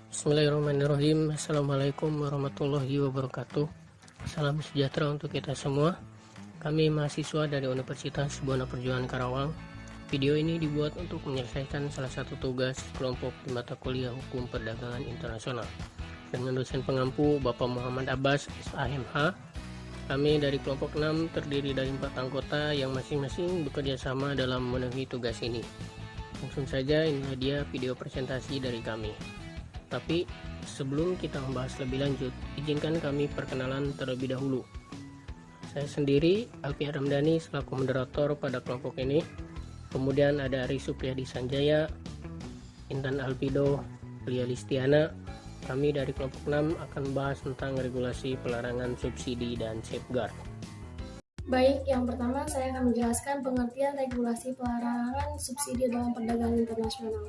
Bismillahirrahmanirrahim. Assalamualaikum warahmatullahi wabarakatuh. Salam sejahtera untuk kita semua. Kami mahasiswa dari Universitas Buana Perjuangan Karawang. Video ini dibuat untuk menyelesaikan salah satu tugas kelompok di mata kuliah Hukum Perdagangan Internasional dengan dosen pengampu Bapak Muhammad Abbas, SAMH. Kami dari kelompok 6 terdiri dari 4 anggota yang masing-masing bekerja sama dalam memenuhi tugas ini. Langsung saja, inilah dia video presentasi dari kami. Tapi sebelum kita membahas lebih lanjut, izinkan kami perkenalan terlebih dahulu. Saya sendiri, Alfi Ramdhani, selaku moderator pada kelompok ini. Kemudian ada Ari Supriyadi Sanjaya, Intan Alpido, Lia Listiana. Kami dari kelompok 6 akan membahas tentang regulasi pelarangan subsidi dan safeguard. Baik, yang pertama saya akan menjelaskan pengertian regulasi pelarangan subsidi dalam perdagangan internasional.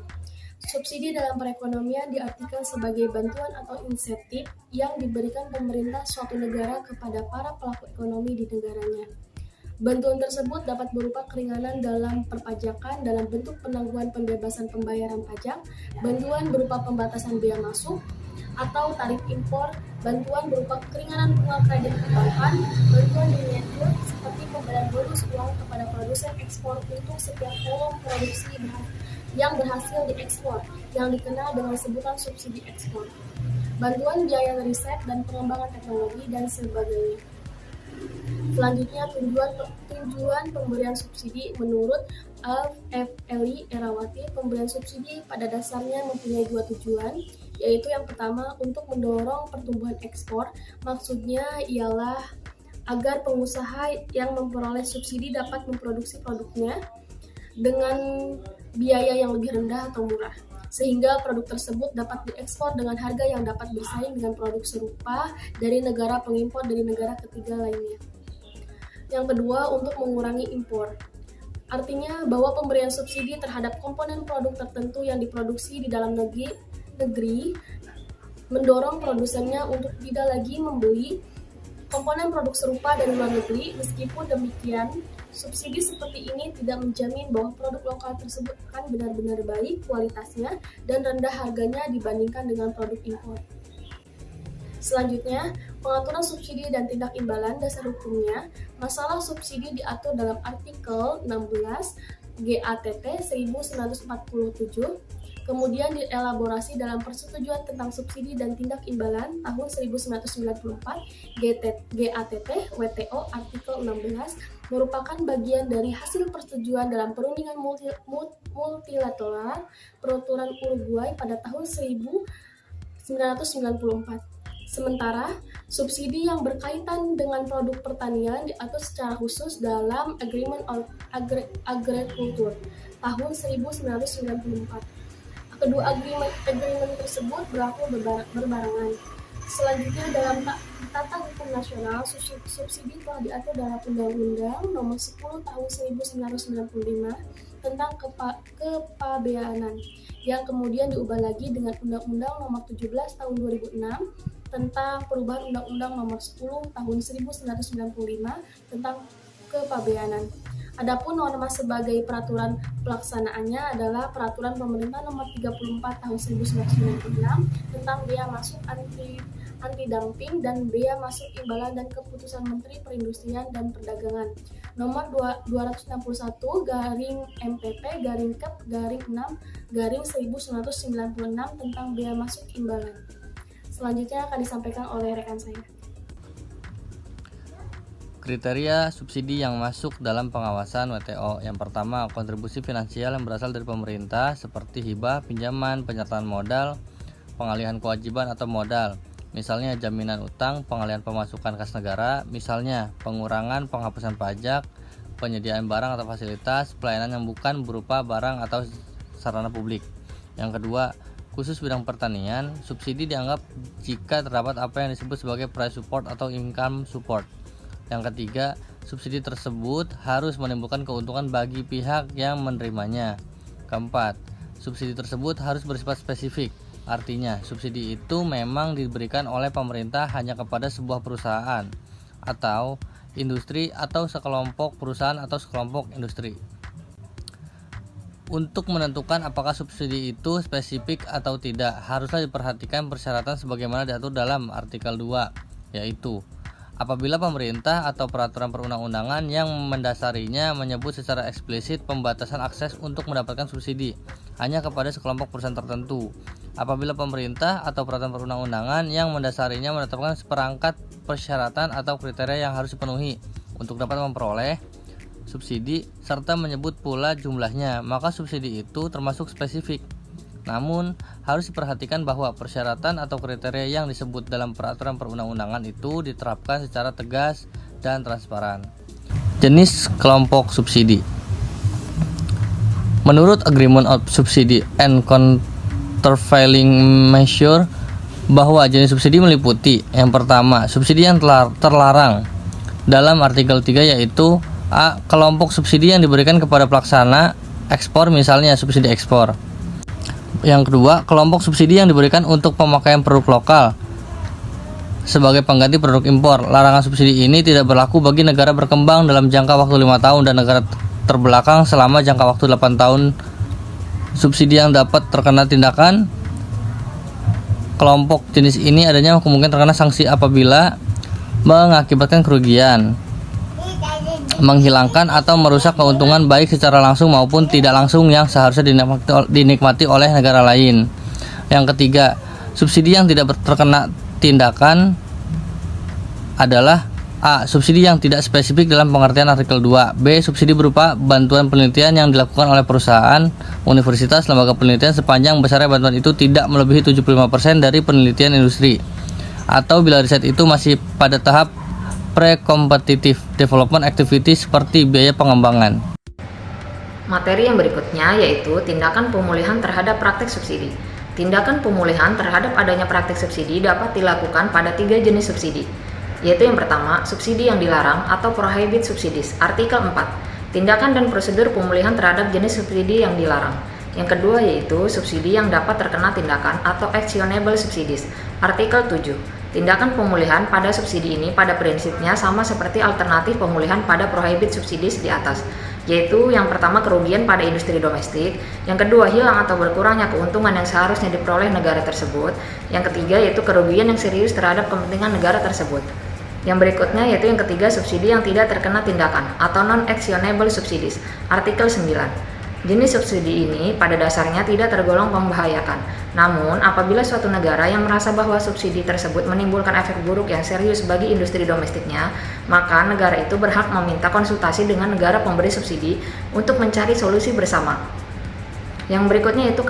Subsidi dalam perekonomian diartikan sebagai bantuan atau insentif yang diberikan pemerintah suatu negara kepada para pelaku ekonomi di negaranya. Bantuan tersebut dapat berupa keringanan dalam perpajakan dalam bentuk penangguhan pembebasan pembayaran pajak, bantuan berupa pembatasan biaya masuk atau tarif impor, bantuan berupa keringanan bunga kredit perbankan, bantuan miniatur seperti pemberian bonus uang kepada produsen ekspor untuk setiap volume produksi yang berhasil diekspor, yang dikenal dengan sebutan subsidi ekspor, bantuan biaya riset dan pengembangan teknologi, dan sebagainya. Selanjutnya, tujuan pemberian subsidi menurut F.Eli Erawati. Pemberian subsidi pada dasarnya mempunyai dua tujuan, yaitu yang pertama untuk mendorong pertumbuhan ekspor. Maksudnya ialah agar pengusaha yang memperoleh subsidi dapat memproduksi produknya dengan biaya yang lebih rendah atau murah, sehingga produk tersebut dapat diekspor dengan harga yang dapat bersaing dengan produk serupa dari negara pengimpor dari negara ketiga lainnya. Yang kedua, untuk mengurangi impor. Artinya bahwa pemberian subsidi terhadap komponen produk tertentu yang diproduksi di dalam negeri mendorong produsennya untuk tidak lagi membeli komponen produk serupa dari luar negeri. Meskipun demikian, subsidi seperti ini tidak menjamin bahwa produk lokal tersebut akan benar-benar baik kualitasnya dan rendah harganya dibandingkan dengan produk impor. Selanjutnya, pengaturan subsidi dan tindak imbalan. Dasar hukumnya, masalah subsidi diatur dalam artikel 16 GATT 1947, kemudian dielaborasi dalam Persetujuan tentang Subsidi dan Tindak Imbalan tahun 1994, GATT WTO artikel 16, merupakan bagian dari hasil persetujuan dalam perundingan multilateral peraturan Uruguay pada tahun 1994. Sementara, subsidi yang berkaitan dengan produk pertanian diatur secara khusus dalam Agreement on Agriculture tahun 1994. Kedua agreement tersebut berlaku berbarengan. Selanjutnya, dalam tata hukum nasional, subsidi telah diatur dalam Undang-Undang Nomor 10 Tahun 1995 tentang kepabeanan, yang kemudian diubah lagi dengan Undang-Undang Nomor 17 Tahun 2006 tentang perubahan Undang-Undang Nomor 10 Tahun 1995 tentang kepabeanan. Adapun norma sebagai peraturan pelaksanaannya adalah Peraturan Pemerintah Nomor 34 Tahun 1996 tentang bea masuk anti-dumping dan bea masuk imbalan, dan Keputusan Menteri Perindustrian dan Perdagangan Nomor 261/Kep/6/1996 tentang bea masuk imbalan. Selanjutnya akan disampaikan oleh rekan saya. Kriteria subsidi yang masuk dalam pengawasan WTO. Yang pertama, kontribusi finansial yang berasal dari pemerintah seperti hibah, pinjaman, penyertaan modal, pengalihan kewajiban atau modal. Misalnya jaminan utang, pengalihan pemasukan kas negara, misalnya pengurangan penghapusan pajak, penyediaan barang atau fasilitas, pelayanan yang bukan berupa barang atau sarana publik. Yang kedua, khusus bidang pertanian, subsidi dianggap jika terdapat apa yang disebut sebagai price support atau income support. Yang ketiga, subsidi tersebut harus menimbulkan keuntungan bagi pihak yang menerimanya. Keempat, subsidi tersebut harus bersifat spesifik. Artinya, subsidi itu memang diberikan oleh pemerintah hanya kepada sebuah perusahaan atau industri atau sekelompok perusahaan atau sekelompok industri. Untuk menentukan apakah subsidi itu spesifik atau tidak, haruslah diperhatikan persyaratan sebagaimana diatur dalam artikel 2, yaitu apabila pemerintah atau peraturan perundang-undangan yang mendasarinya menyebut secara eksplisit pembatasan akses untuk mendapatkan subsidi hanya kepada sekelompok perusahaan tertentu. Apabila pemerintah atau peraturan perundang-undangan yang mendasarinya menetapkan seperangkat persyaratan atau kriteria yang harus dipenuhi untuk dapat memperoleh subsidi serta menyebut pula jumlahnya, maka subsidi itu termasuk spesifik. Namun, harus diperhatikan bahwa persyaratan atau kriteria yang disebut dalam peraturan perundang-undangan itu diterapkan secara tegas dan transparan. Jenis kelompok subsidi. Menurut Agreement of Subsidy and Countervailing Measure, bahwa jenis subsidi meliputi yang pertama, subsidi yang terlarang dalam artikel 3, yaitu A. Kelompok subsidi yang diberikan kepada pelaksana ekspor, misalnya subsidi ekspor. Yang kedua, kelompok subsidi yang diberikan untuk pemakaian produk lokal sebagai pengganti produk impor. Larangan subsidi ini tidak berlaku bagi negara berkembang dalam jangka waktu 5 tahun dan negara terbelakang selama jangka waktu 8 tahun. Subsidi yang dapat terkena tindakan kelompok jenis ini adanya kemungkinan terkena sanksi apabila mengakibatkan kerugian, menghilangkan atau merusak keuntungan baik secara langsung maupun tidak langsung yang seharusnya dinikmati oleh negara lain. Yang ketiga, subsidi yang tidak terkena tindakan adalah A. Subsidi yang tidak spesifik dalam pengertian artikel 2. B. Subsidi berupa bantuan penelitian yang dilakukan oleh perusahaan, universitas, lembaga penelitian sepanjang besarnya bantuan itu tidak melebihi 75% dari penelitian industri, atau bila riset itu masih pada tahap pre-competitive development activity seperti biaya pengembangan. Materi yang berikutnya yaitu tindakan pemulihan terhadap praktik subsidi. Tindakan pemulihan terhadap adanya praktik subsidi dapat dilakukan pada 3 jenis subsidi, yaitu yang pertama, subsidi yang dilarang atau prohibited subsidies, artikel 4, tindakan dan prosedur pemulihan terhadap jenis subsidi yang dilarang. Yang kedua yaitu subsidi yang dapat terkena tindakan atau actionable subsidies, artikel 7. Tindakan pemulihan pada subsidi ini pada prinsipnya sama seperti alternatif pemulihan pada prohibited subsidies di atas, yaitu yang pertama kerugian pada industri domestik, yang kedua hilang atau berkurangnya keuntungan yang seharusnya diperoleh negara tersebut, yang ketiga yaitu kerugian yang serius terhadap kepentingan negara tersebut. Yang berikutnya yaitu yang ketiga subsidi yang tidak terkena tindakan atau non-actionable subsidies, artikel 9. Jenis subsidi ini pada dasarnya tidak tergolong membahayakan. Namun, apabila suatu negara yang merasa bahwa subsidi tersebut menimbulkan efek buruk yang serius bagi industri domestiknya, maka negara itu berhak meminta konsultasi dengan negara pemberi subsidi untuk mencari solusi bersama. Yang berikutnya yaitu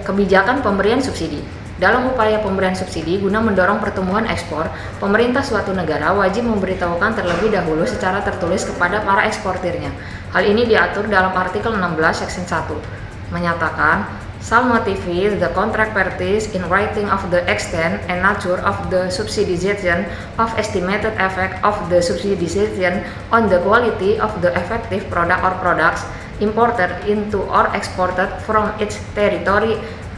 kebijakan pemberian subsidi. Dalam upaya pemberian subsidi guna mendorong pertumbuhan ekspor, pemerintah suatu negara wajib memberitahukan terlebih dahulu secara tertulis kepada para eksportirnya. Hal ini diatur dalam artikel 16 section 1, menyatakan shall notify the contract parties in writing of the extent and nature of the subsidization of estimated effect of the subsidization on the quality of the effective product or products imported into or exported from its territory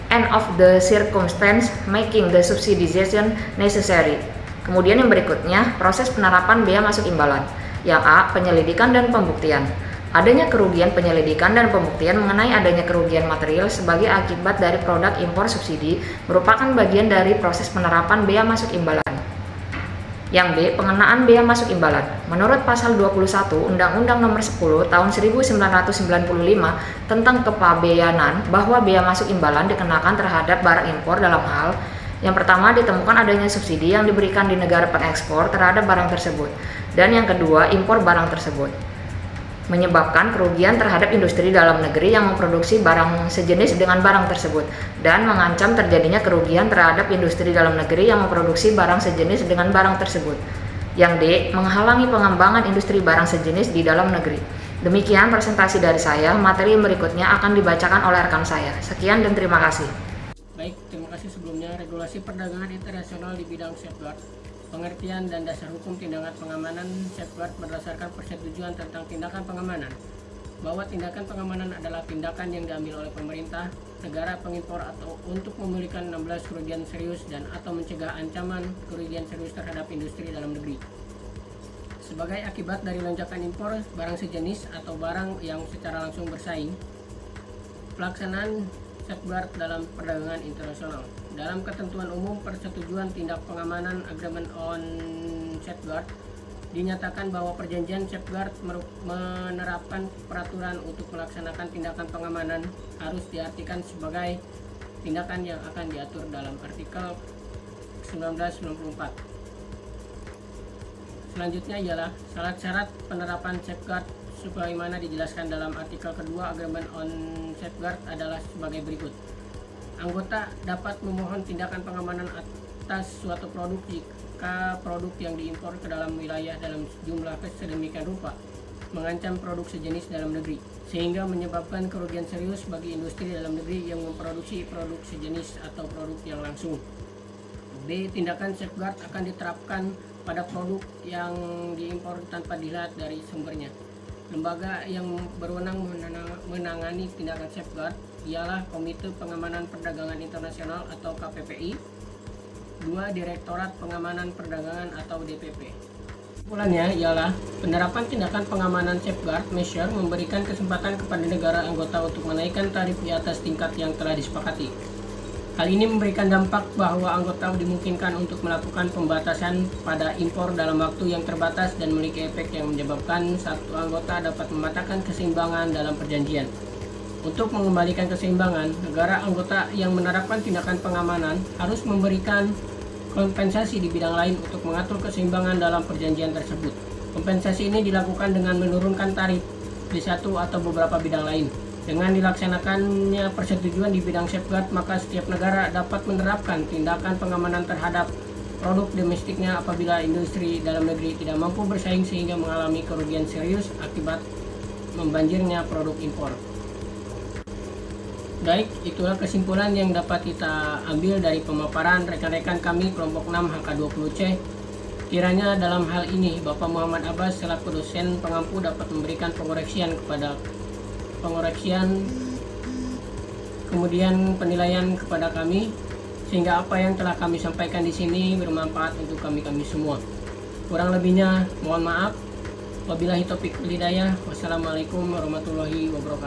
and of the circumstance making the subsidization necessary. Kemudian yang berikutnya, proses penerapan bea masuk imbalan. Yang A, penyelidikan dan pembuktian. Adanya kerugian penyelidikan dan pembuktian mengenai adanya kerugian material sebagai akibat dari produk impor subsidi merupakan bagian dari proses penerapan bea masuk imbalan. Yang B, pengenaan bea masuk imbalan. Menurut pasal 21 Undang-Undang Nomor 10 Tahun 1995 tentang kepabeanan bahwa bea masuk imbalan dikenakan terhadap barang impor dalam hal yang pertama ditemukan adanya subsidi yang diberikan di negara pengekspor terhadap barang tersebut, dan yang kedua impor barang tersebut menyebabkan kerugian terhadap industri dalam negeri yang memproduksi barang sejenis dengan barang tersebut dan mengancam terjadinya kerugian terhadap industri dalam negeri yang memproduksi barang sejenis dengan barang tersebut. Yang D, menghalangi pengembangan industri barang sejenis di dalam negeri. Demikian presentasi dari saya. Materi berikutnya akan dibacakan oleh rekan saya. Sekian dan terima kasih. Baik, terima kasih sebelumnya. Regulasi perdagangan internasional di bidang safeguard, pengertian dan dasar hukum tindakan pengamanan safeguard berdasarkan persetujuan tentang tindakan pengamanan, bahwa tindakan pengamanan adalah tindakan yang diambil oleh pemerintah, negara pengimpor atau untuk memulihkan 16 kerugian serius dan atau mencegah ancaman kerugian serius terhadap industri dalam negeri sebagai akibat dari lonjakan impor barang sejenis atau barang yang secara langsung bersaing Pelaksanaan safeguard dalam perdagangan internasional. Dalam ketentuan umum persetujuan tindak pengamanan Agreement on Safeguard, dinyatakan bahwa perjanjian safeguard menerapkan peraturan untuk melaksanakan tindakan pengamanan harus diartikan sebagai tindakan yang akan diatur dalam artikel 1994. Selanjutnya ialah syarat-syarat penerapan safeguard sebagaimana dijelaskan dalam artikel kedua Agreement on Safeguard adalah sebagai berikut. Anggota dapat memohon tindakan pengamanan atas suatu produk jika produk yang diimpor ke dalam wilayah dalam jumlah sedemikian rupa mengancam produk sejenis dalam negeri, sehingga menyebabkan kerugian serius bagi industri dalam negeri yang memproduksi produk sejenis atau produk yang langsung. B. Tindakan safeguard akan diterapkan pada produk yang diimpor tanpa dilihat dari sumbernya. Lembaga yang berwenang menangani tindakan safeguard ialah Komite Pengamanan Perdagangan Internasional atau KPPI. 2. Direktorat Pengamanan Perdagangan atau DPP. Kesimpulannya ialah penerapan tindakan pengamanan safeguard measure memberikan kesempatan kepada negara anggota untuk menaikkan tarif di atas tingkat yang telah disepakati. Hal ini memberikan dampak bahwa anggota dimungkinkan untuk melakukan pembatasan pada impor dalam waktu yang terbatas dan memiliki efek yang menyebabkan satu anggota dapat mematahkan keseimbangan dalam perjanjian. Untuk mengembalikan keseimbangan, negara anggota yang menerapkan tindakan pengamanan harus memberikan kompensasi di bidang lain untuk mengatur keseimbangan dalam perjanjian tersebut. Kompensasi ini dilakukan dengan menurunkan tarif di satu atau beberapa bidang lain. Dengan dilaksanakannya persetujuan di bidang safeguard, maka setiap negara dapat menerapkan tindakan pengamanan terhadap produk domestiknya apabila industri dalam negeri tidak mampu bersaing sehingga mengalami kerugian serius akibat membanjirnya produk impor. Baik, itulah kesimpulan yang dapat kita ambil dari pemaparan rekan-rekan kami kelompok 6 HK20C. Kiranya dalam hal ini Bapak Muhammad Abbas selaku dosen pengampu dapat memberikan pengoreksian kemudian penilaian kepada kami sehingga apa yang telah kami sampaikan di sini bermanfaat untuk kami semua. Kurang lebihnya mohon maaf. Wabillahi taufiq wal hidayah. Wassalamualaikum warahmatullahi wabarakatuh.